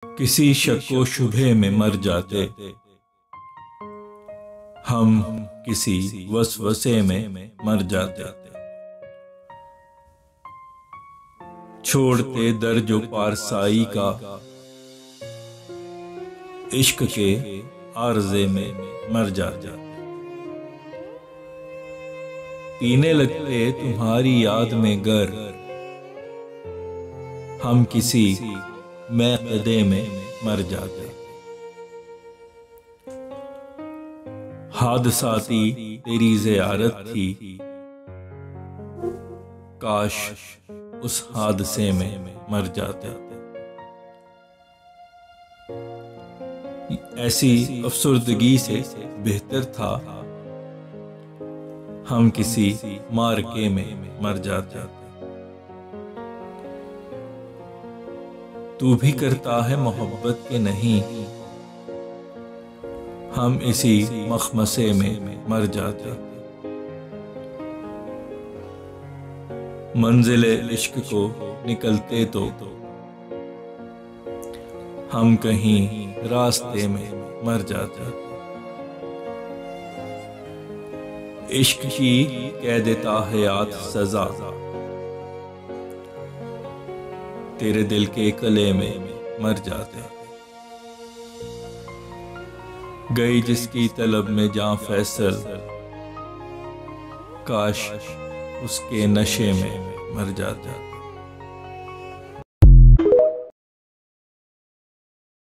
किसी शक व शुभे में मर जाते, हम किसी वसवसे में मर जाते। छोड़ते दर्जो पारसाई का, इश्क के आर्जे में मर जाते। पीने लगते तुम्हारी याद में गर, हम किसी मैक़दे में मर जाते। हादसाती तेरी ज़ियारत थी, काश उस हादसे में मर जाते। ऐसी अफसुर्दगी से बेहतर था हम किसी मार्के में मर जाते। तू भी करता है मोहब्बत के नहीं, हम इसी मखमसे में मर जाते। मंजिले इश्क को निकलते तो हम कहीं रास्ते में मर जाते। इश्क की कह देता हयात सजा, तेरे दिल के कले में मर जाते। गई जिसकी तलब में जां फैसल, काश उसके नशे में मर जाते।